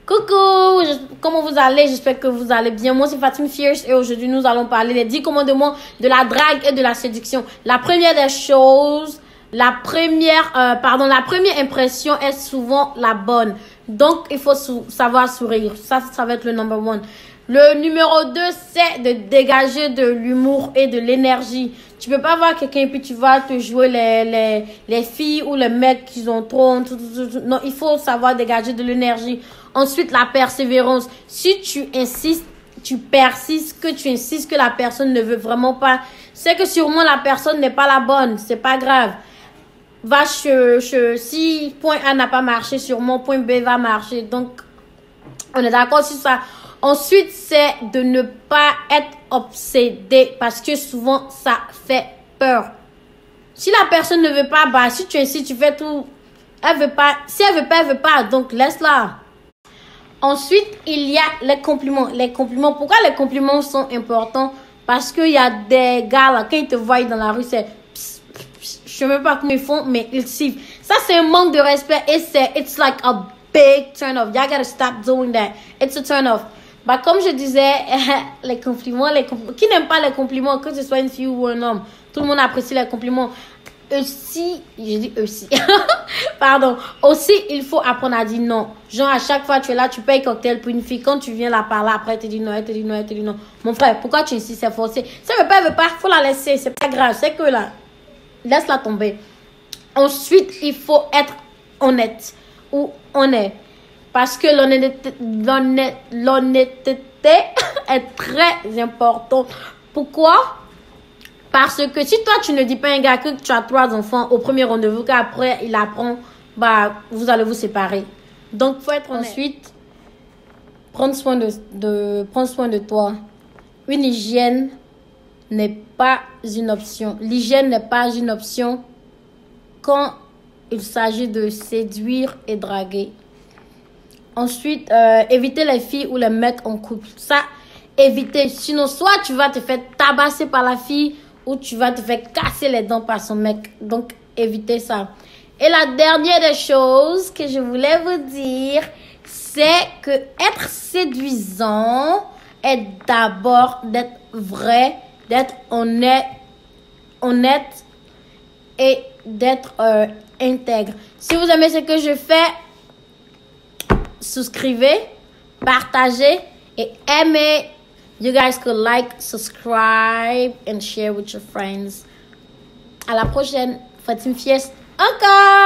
Coucou, comment vous allez? J'espère que vous allez bien. Moi, c'est Fatim Fierce et aujourd'hui, nous allons parler des 10 commandements de la drague et de la séduction. La première des choses, la première impression est souvent la bonne. Donc, il faut savoir sourire. Ça va être le number one. Le numéro 2, c'est de dégager de l'humour et de l'énergie. Tu peux pas voir quelqu'un et puis tu vas te jouer les filles ou les mecs qui ont trop. Non, il faut savoir dégager de l'énergie. Ensuite, la persévérance. Si tu insistes, tu persistes, que tu insistes que la personne ne veut vraiment pas, c'est que sûrement la personne n'est pas la bonne. C'est pas grave. Si point A n'a pas marché, sûrement point B va marcher. Donc, on est d'accord sur ça. Ensuite, c'est de ne pas être obsédé parce que souvent, ça fait peur. Si la personne ne veut pas, bah, si tu insistes, tu fais tout. Elle veut pas. Si elle veut pas, elle veut pas. Donc, laisse-la. Ensuite, il y a les compliments. Les compliments, pourquoi les compliments sont importants? Parce qu'il y a des gars là, quand ils te voient dans la rue, c'est je sais même pas comment ils font, mais ils sifflent. Ça, c'est un manque de respect et it's like a big turn off. Y'all gotta stop doing that. It's a turn off. Bah, comme je disais, les compliments, qui n'aime pas les compliments, que ce soit une fille ou un homme, tout le monde apprécie les compliments. Aussi, pardon. Aussi, il faut apprendre à dire non. Genre, à chaque fois, tu es là, tu payes cocktail pour une fille. Quand tu viens là parler, après, elle te dit non, elle te dit non, elle te dit non. Mon frère, pourquoi tu insistes? C'est forcé. Si elle veut pas, faut la laisser. C'est pas grave. C'est que là, laisse-la tomber. Ensuite, il faut être honnête ou honnête. Parce que l'honnêteté est très importante. Pourquoi? Parce que si toi, tu ne dis pas à un gars que tu as 3 enfants au premier rendez-vous, qu'après, il apprend, bah, vous allez vous séparer. Donc, il faut être honnête. Ensuite, prendre soin de toi. Une hygiène n'est pas une option. L'hygiène n'est pas une option quand il s'agit de séduire et draguer. Ensuite, éviter les filles ou les mecs en couple. Ça, éviter. Sinon, soit tu vas te faire tabasser par la fille ou tu vas te faire casser les dents par son mec. Donc, évitez ça. Et la dernière des choses que je voulais vous dire, c'est que être séduisant est d'abord d'être vrai, d'être honnête et d'être intègre. Si vous aimez ce que je fais, souscrivez, partagez et aimez. You guys could like, subscribe and share with your friends. À la prochaine. Fatim Fierce encore.